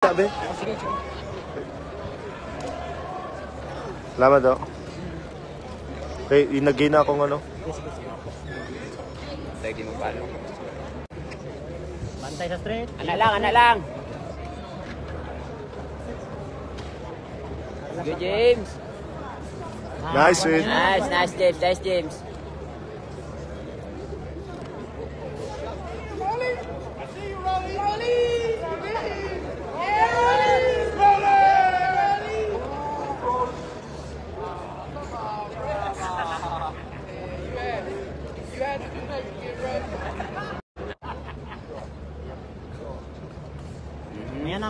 Sabi? Sige, sige. Salamat daw. Okay, inagay na akong ano. Sige, sige. Lagi mo palo. Bantay sa straight. Anak lang, anak lang. Good, James. Nice, sweet. Nice, nice, James. Nice, James.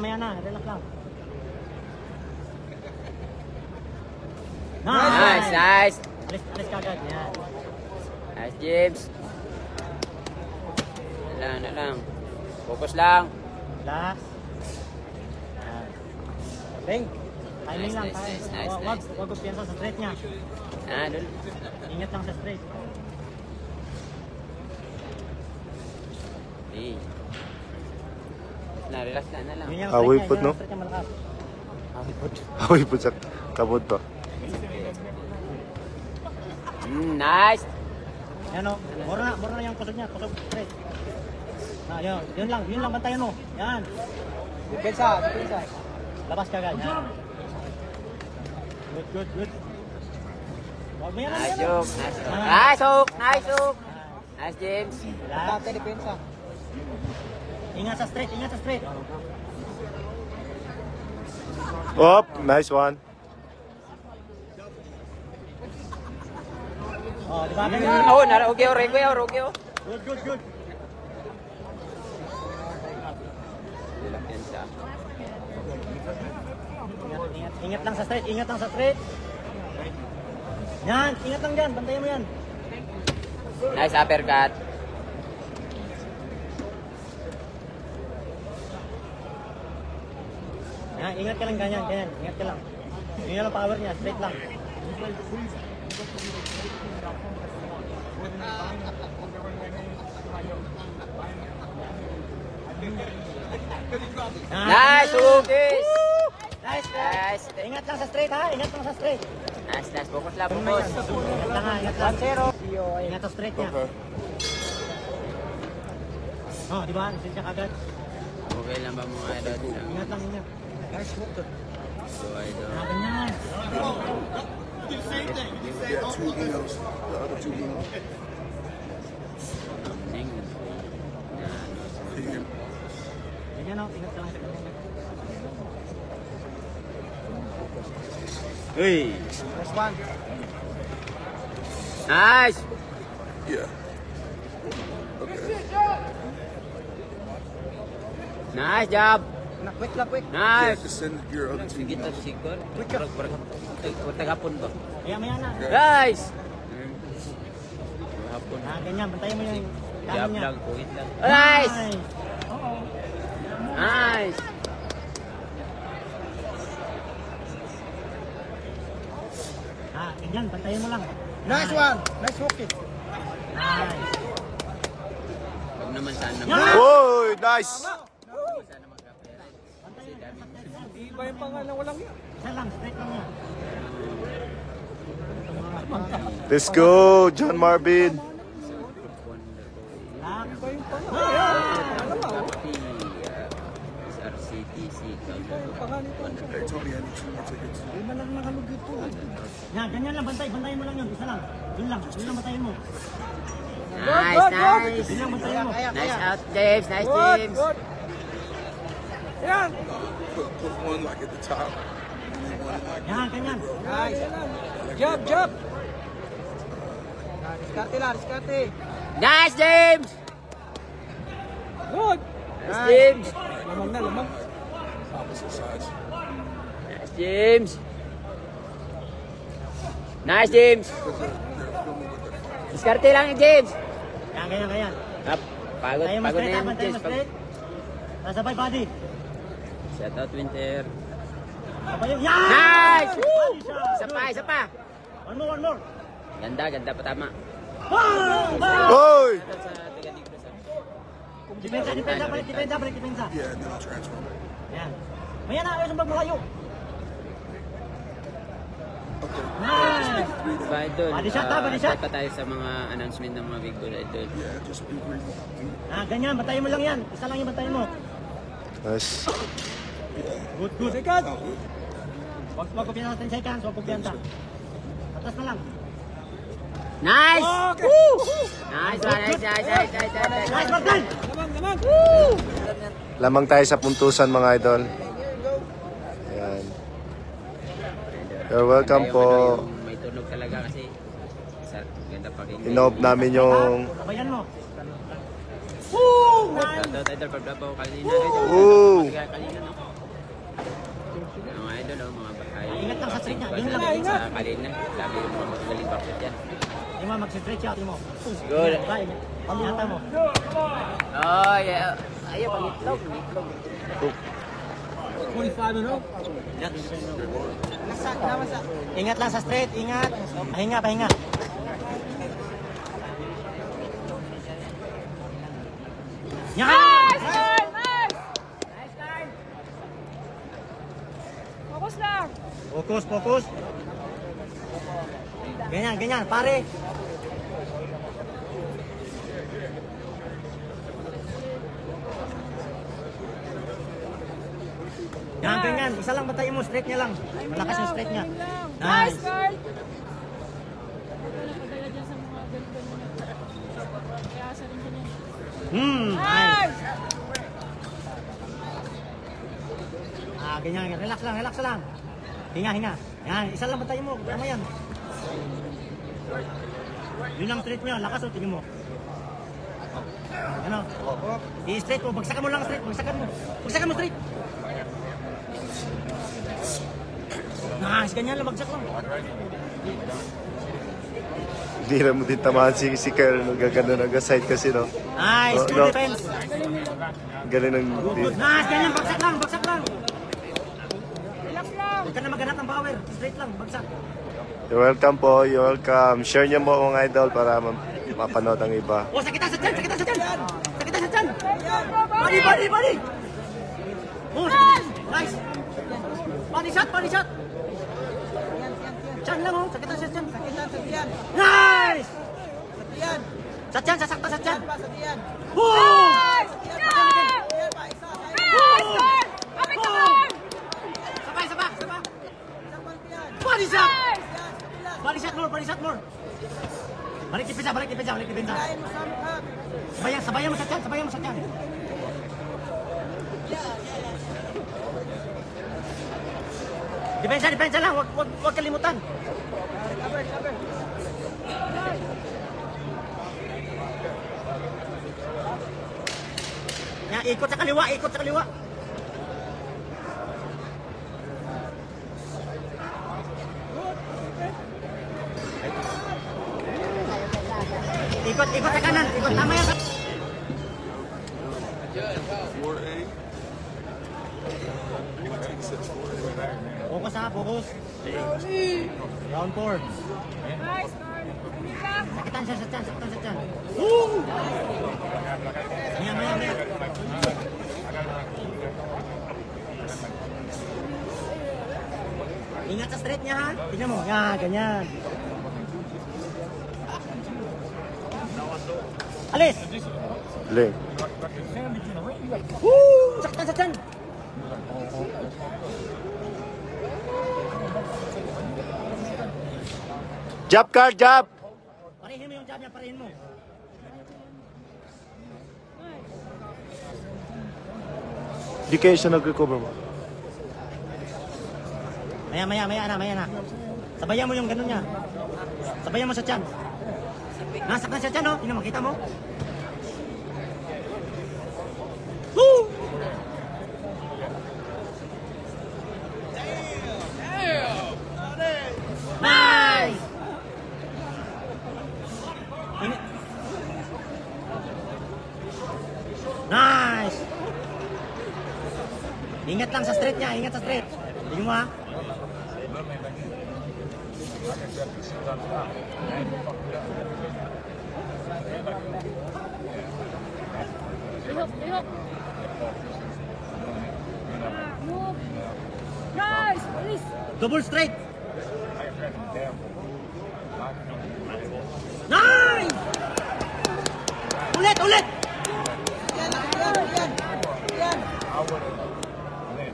Maya na. Relax lang. Nice, nice. Alis kagad. Yan. Nice, James. Anak lang. Focus lang. Relax. Yan. Bang. Timing Nice, lang. nice, nice, nice. Wag piyansa sa straight niya. Doon. Ingat lang sa straight. Hey. Relax na lang. Yun yung Awi straight put, niya, no? yung straight niya malakas. Awi put. Awi po sa kabod to. Nice. Yan o. Mura na yung kusog niya. Kusog straight. Yun lang. Bantayan mo. Yan. Depensa. Labas kagad. Yan. Good. Wag mo yan. Nice, Joke. Nice, Hook. Nice, Hook. Nice, James. Relax. Depensa. Ingat sa straight. Op, nice one. Oh, di ba? Oh, naraugyo, rugyo. Good. Ingat lang sa straight. Yan, ingat lang dyan. Bantayan mo yan. Nice uppercut. Yan, ingat ka lang ganyan. Ingat ka lang. Yun lang power niya, straight lang. Nice, Hugis. Nice. Ingat lang sa straight ha, Nice. Focus lang, focus. Ingat lang. 1-0. Ingat sa straight niya. Oh, di ba? Nasin siya kagad. Okay lang ba mga idol? Ingat lang. So, idol. Ganyan. Ganyan o, ingat ka lang sa ganyan. Hey. First one. Nice. Yeah. Nice job. Quick. Nice. send your other Sige to, sigor. Tagapon ba? Maya na. Nice. Hapon. Ganyan, bantayan mo yung Job kanan niya. lang, kuhit lang. Nice. Oo. Nice. Ganyan, bantayan mo lang. Nice one. Nice hooking. Nice. Huwag naman sana. Oy, nice. Iba yung pangalan, walang yan. Isa lang, straight lang yan. Let's go, John Marvin. Relax. SRCTC. Lima lang nakalog ito. Yan, ganyan lang, bantayan mo lang yun. Isa lang. Yun lang bantayan mo. Nice. Yun lang bantayan mo. Nice out, James. Nice, James. Good. Yan. Put one like at the top. Yan, ganyan. Nice. Jab. Diskarte. Nice, James. Good. Nice, James. Lamang. Nice, James. Nice, James. Diskarte lang yung James. Yan, ganyan. Pagod Bantayan mo na straight ha, yung bantayan mo James. straight. Nasabay body. Shout out, Winter. Sabay yun. Yan! Nice! Body shot. Isa pa. One more. Ganda pa tama. Oy! Depensa, balik depensa. Yeah, and then I'll transfer. Yan. Maya na, ayaw sa magmalayo. Nice! Ba, idol, Body shot, body shot. start pa tayo sa mga announcement ng mga big boss, idol. Ganyan, bantayan mo lang yan. Isa lang yung bantayan mo. Nice. Good, good. Second. Huwag ko pinasa 10 seconds, huwag ko pinasa. Atas na lang. Nice! Okay. Woo! Nice, nice. Nice, Martin! Lamang. Lamang tayo sa puntusan mga idol. Ayan. You're welcome po. May tunog talaga kasi ganda pakinggan. Inob namin yung... Sabayan mo. Woo! Nice! Idol, pagdabaw kanina. Woo! Kanina, no? Mga idol, no? Mga bahay. Ingat lang sa street niya. Yun lang. Sa kanina. Sabi yung mga magaling bakit yan. Yung mga mag-stretch out mo. Good. Bye. Pamihata mo. Oh, yeah. Ayaw, pangitlog. 45 ano? Ingat lang sa straight. Ingat. Pahinga, pahinga. Yan! Focus lang. Focus, focus. Ganyan, ganyan, pare. Yan, ganyan. Isa lang batayin mo, straight niya lang. Malakas yung straight niya. Nice. Carl. Nice. Ganyan, relax lang, relax lang. Hinga, hinga. Yan, isa lang batayin mo. Tama yan. Yun lang straight niya. Lakas o, tingin mo. Ano? I-straight mo. Bagsakan mo lang straight. Bagsakan mo. Bagsakan mo straight. Nice, ganyan lang. Bagsak lang. Hindi na mo din tamaan si Kyle. Gaganda nag-side kasi, no? Nice, good No. defense. Galing ng... Nice, ganyan. Bagsak lang, bagsak lang. Relax lang. Huwag ka na maghanap ng power. Straight lang, bagsak. You're welcome po. You're welcome. Share niyo mo mga idol para mapanood ang iba. Oh, sakitan sa tiyan, sakitan sa tiyan. Sakitan sa tiyan. Body, body, body. Oh, nice. Body shot, body shot. Tiyan lang, oh. Sakitan sa tiyan. Nice. Sa tiyan, sasaktan sa tiyan. Oh! Sabay, sabay, sabay. Body shot. Body shot more, body shot more. Balik dipinsa, balik dipinsa, balik dipinsa. Sabayan, sabayan mo sa tiyan, sabayan mo sa tiyan. Depensa, depensa lang, wag kalimutan. Ya, ikot sa kaliwa, ikot sa kaliwa. Ikot, ikot sa kanan, ikot tama yan. Focus ha, focus. Round 4. Nice, Carl. Sakitan siya sa tiyan, sakitan sa tiyan. Maya, maya, maya. Ingat sa straight niya ha. Tingnan mo. Yan, ganyan. Alis! Galing. Woo! Sakitan sa tiyan. Jab card, jab! Parehin mo yung jab niya, parehin mo. Di kayo siya nag-recover mo. Maya, maya, maya na, maya na. Sabayan mo yung ganun niya. Sabayan mo sa tiyan. Nasaktan sa tiyan, no? Tingnan mo, kita mo? Woo! Nice! Nice! Ingat lang sa straight niya, ingat sa straight. Tingnan mo ha. Ihok, ihok. Move. Double straight. Nice! Ulit, ulit!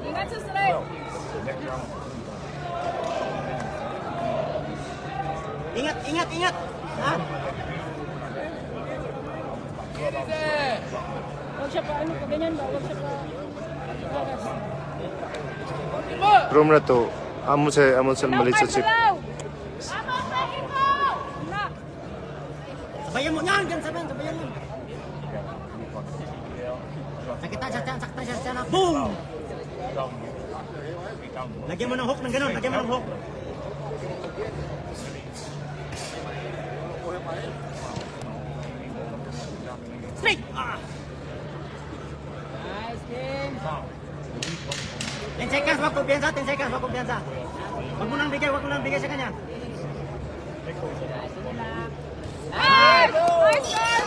Ingat sa straight. Ingat, ingat, ingat! Ha? Huwag siya pa, ano pa, ganyan ba? Huwag siya pa. Room na to. Amon sa malit sa chip. Sabayan mo yan, dyan sabayan mo. Sakita siya, sakta siya, boom! Lagyan mo ng hook ng ganun, lagyan mo ng hook. Straight! Ah! Nice, King. 10 seconds, wag kumpiyansa, 10 seconds, wag kumpiyansa. Wag mo nang bigay sa kanya. Nice! Nice, Carl!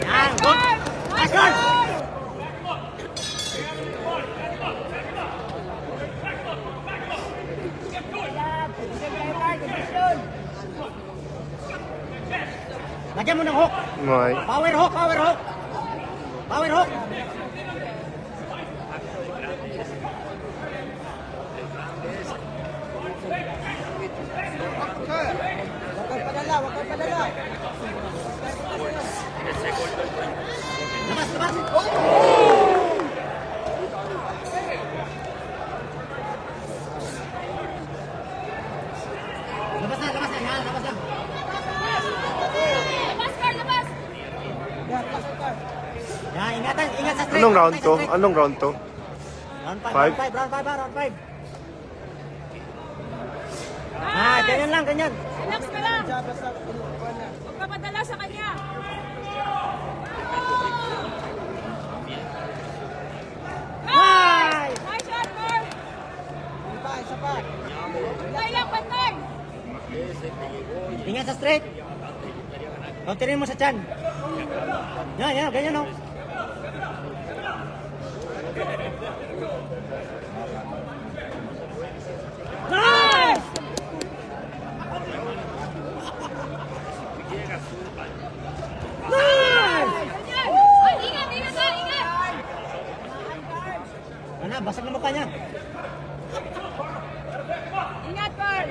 Yan, good! Nice goal! Lagyan mo ng hook. Okay. Power hook, power hook. Power hook. Wag kang padala. Labas, labas. Labas na. Yan, labas na. Labas, Carl, labas! Yan, ingat sa straight. Anong round to? Anong round to? Round Five? 5, round 5. Ah, ganyan lang, ganyan. Relax ka lang. Huwag ka padala sa kanya. Nice! Nice shot, Carl! Pantay lang, pantay! Ingat sa straight. Counterin mo sa chan. Yan, ganyan o. Nice! Nice! Ganyan! Ay, ingat! Ano, basag na mukha niya. Ingat, Carl!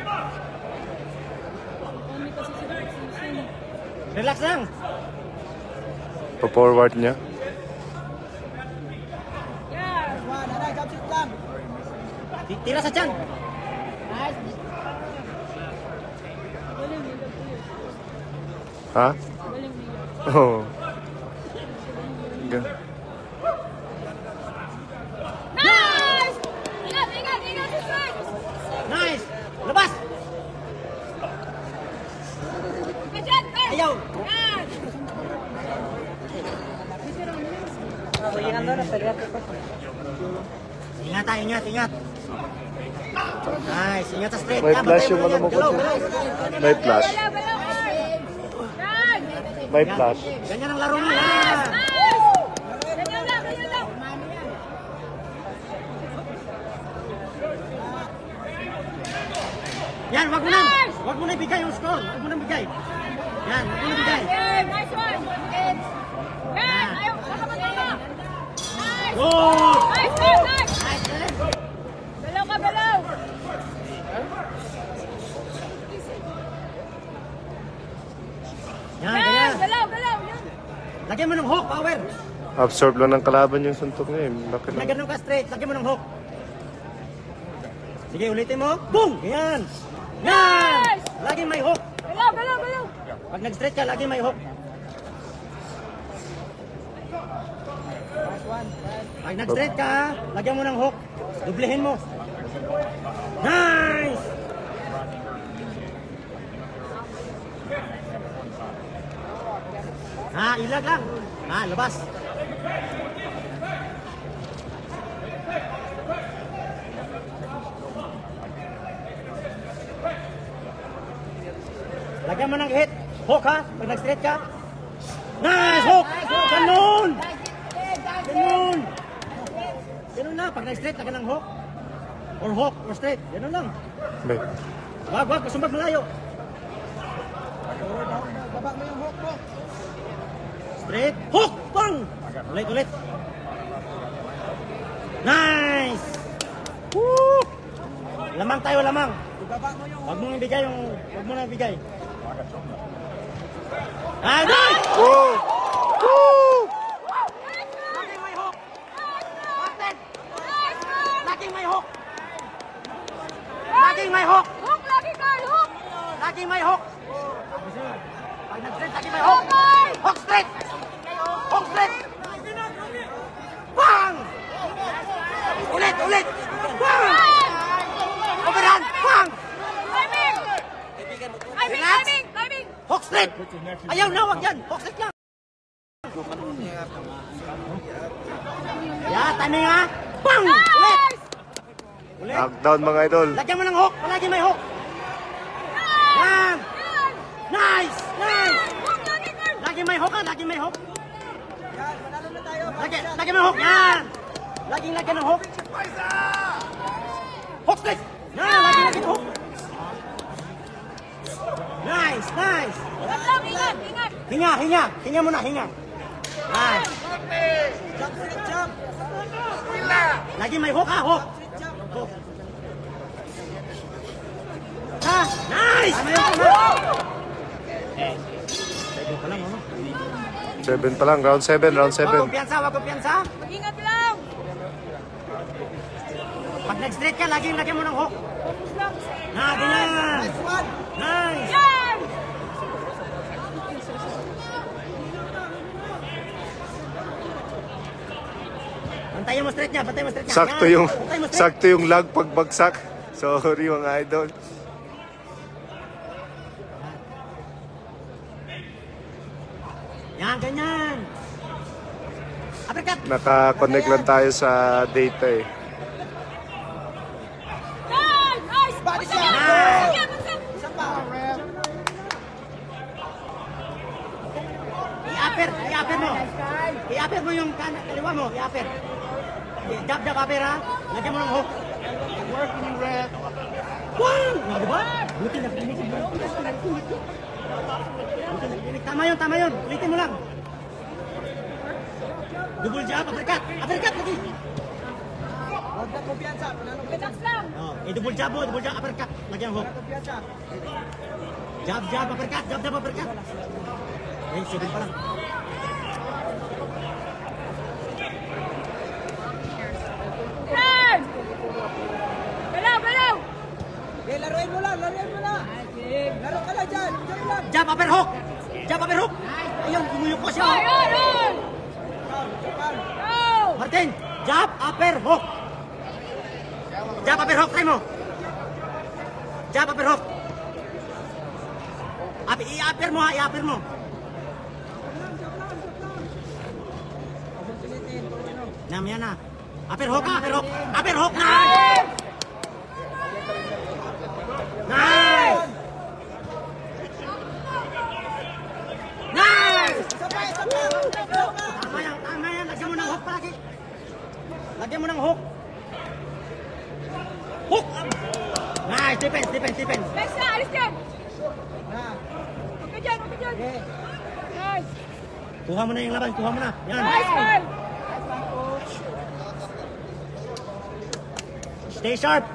Only kasi sila position. Relax lang. Pa-forward niya. Yeah! Tira sa chan. Nice! Galing, nilog ko yun. Ha? Galing, nilog. Oo. Gan- Nice! Ingat sa strike! Nice! Labas! Ganyan, Carl! Ayaw! Yan! Ingat. Nice, ingat sa straight. May Yan, flash bantay yung mo ano yan. mo Galaw, ko. galaw. May flash. Balaw! Yan! May flash. Ganyan ang laro nila. Nice! Ganyan lang! Yan, wag mo na ibigay yung score. Wag mo na ibigay. Yan, wag mo na ibigay. Yan! Nice one! Yan! Ayaw! Baka! Nice! Good! Nice one! Nice! Nice, eh. Balaw ka, balaw! Yan, Yan! ganyan. Balaw! Yan! Lagyan mo ng hook, power. Absorb lang ng kalaban yung suntok niya. Bakit lang? Lagyan mo ka straight, lagyan mo ng hook. Sige, ulitin mo. Boom! Yan! Yan! Nice! Lagi may hook. Balaw! Pag nag-straight ka, lagi may hook. Pag nag-straight ka, lagyan mo ng hook. Dublehin mo. Nice! Ilag lang. Labas. Lagyan mo ng hit. Hook ha. Pag nag-straight ka. Nice! Hook! Ganun! Ganun na. Pag nag-straight, lagyan ng hook. or hook, or straight. Yan lang. May. Wag, kasumbag malayo. Baba mo yung hook mo. Straight, hook, bang! Ulit. Nice! Woo! Lamang tayo, lamang. Ibaba mo yung Wag mo nang ibigay. Ah, nice! Woo! Woo! Laging may hook. Martin! Laging may hook. Laging may hook. Hook lagi, Carl! Hook! Laging may hook. Pag nag-straight, laging may hook. Hook straight! Hook straight! Bang! Ulit! Bang! Overhand! Bang! Timing! Hook straight! Ayaw na, wag yan! Hook straight lang! Yeah, timing ha! Bang! Ulit! Knockdown mga idol. Lagyan mo ng hook! Palagi may hook! Yan! Nice! Hook lagi, Carl! Lagi may hook ha! Lagi may hook! Yan, manalo na tayo. Lagi may hook! Yan! Laging lagyan ng hook! Hook straight! Yan! Laging lagyan ng hook! Nice! Ingat! Hinga muna! Nice! Jump, straight jump. Lagi may hook ha! Hook! Ha! Nice! Pa lang, ano? 7 pa lang. Round 7. Wag kumpiyansa! Ingat lang! Pag nag-straight ka, laging lagyan mo ng hook! Ganyan! Nice one. Nice! Yan! Bantayan mo straight niya! Sakto Yan. yung Bantayan mo straight. sakto yung lag pagbagsak. Sorry mga idol. Yan, ganyan! Uppercut! Naka-connect lang tayo sa data eh. Nice! Body shot. Bagsak! Isa pa. I-upper mo yung kaliwa mo, i-upper. Jab, upper ha. Lagyan mo ng hook. Working rep. Wow! Diba? Buti na pinig. Tama yun. Ulitin mo lang. Double jab, uppercut lagi. Huwag na kumpiyansa. Manalo ka. Relax lang! Double jab, uppercut. Lagyan hook. Kumpiyansa. Jab, uppercut. Eh, 7 pa lang. Turn! Galaw! Okay, laruin mo lang. Laro ka lang dyan. Diyan lang. Jab, upper hook. Ayun, gumuyok ko siya. Ay! Japan. Go! Martin, jab, upper hook. Try mo. Jab, upper hook. I-upper mo. Namaya na. Upper hook. Nice! Isa pa. Tama yan. Lagyan mo ng hook palagi. Lagyan mo ng hook. Hook! Nice! Defense. Next na! Alis ka! Na. Huwag ka dyan! Nice! Kuha mo na yung laban. Yan. Nice, Carl! Stay sharp.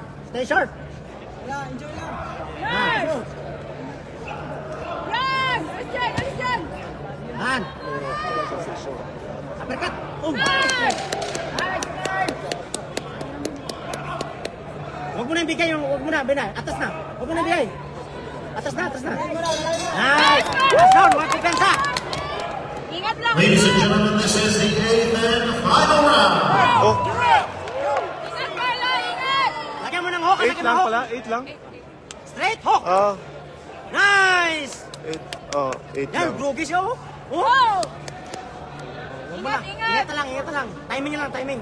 Yeah, enjoy lang. Nice! Yan! Alis dyan! Han. Uppercut. Nice! Huwag mo na ibigay yung, atas na. Huwag mo na ibigay. Atas na. Nice! Last round, mga kumpensa. Ingat lang! Ladies and gentlemen, this is the 8th and final round. Oh, Ingat, Carla! Ingat! Lagyan mo ng hook. 8 lang pala. 8 lang. Straight hook. Nice! 8 Yan, lang. grogi siya oh. Oh! Huwag mo na. Ingat! Ingat lang. Timing lang. Ingat!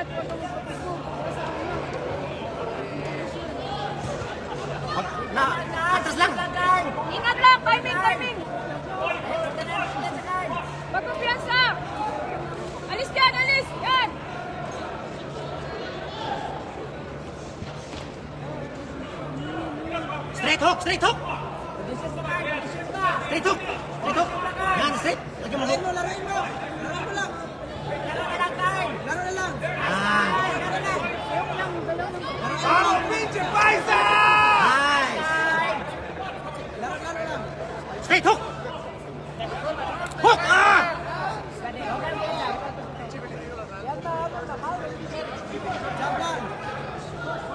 Huwag kang magpapigong. Atras lang. Ingat lang! Timing! Magkumpiyansa! Alis! Yan! Straight hook, straight hook. Straight hook, straight hook. Yan, straight. Lagyan mo hook. Laruin mo. Laruin mo lang. Laro na lang. Ah. Nice. Laro lang. Straight hook. Hook! Ah! Jab lang.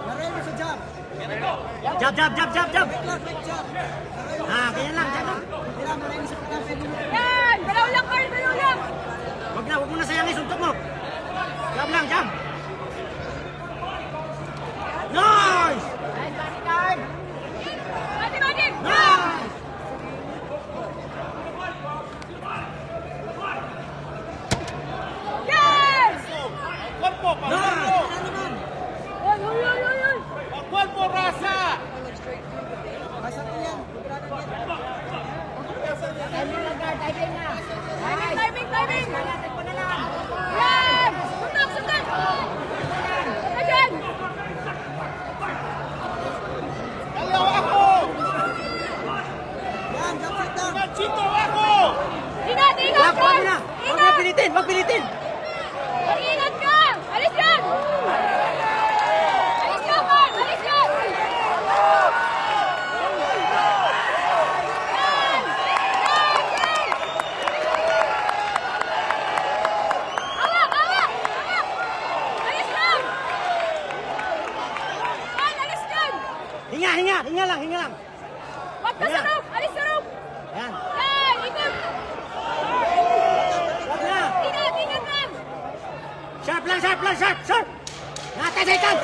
Laruin mo sa jab. Jab, jab, jab, jab, jab. Quick jab. Ah, ganyan lang, jab lang. Kailangan mo rin sa pagkakas. Yan! Galaw lang, Carl! Galaw lang! Huwag mo na sayangin, suntok mo. Jab lang, jab. Nice! Bati, bati! Nice! Yes! Nice! Oy, oy, oy, oy, oy! Basta ko yan. Timing, timing! Yan! Suntok, suntok! Ayan! Yan, jab set down. Ingat, ingat, Wag Carl! na! Wag Ingat! na pilitin! Wag pilitin! Mag-ingat ka! Alis yan! Alis ka, Carl! Alis yan! Yan! Yan! Yan! Awak! Awak! Awak! Alis lang! Yan! Alis yan! Hinga, hinga! Hinga lang, hinga lang! Wag ka sa rope! Alis sa rope! Yan! Yan! Ikot! Wag na! Ingat! Ingat lang! Sharp lang, sharp lang, sharp! Sharp! Natay sa ikan!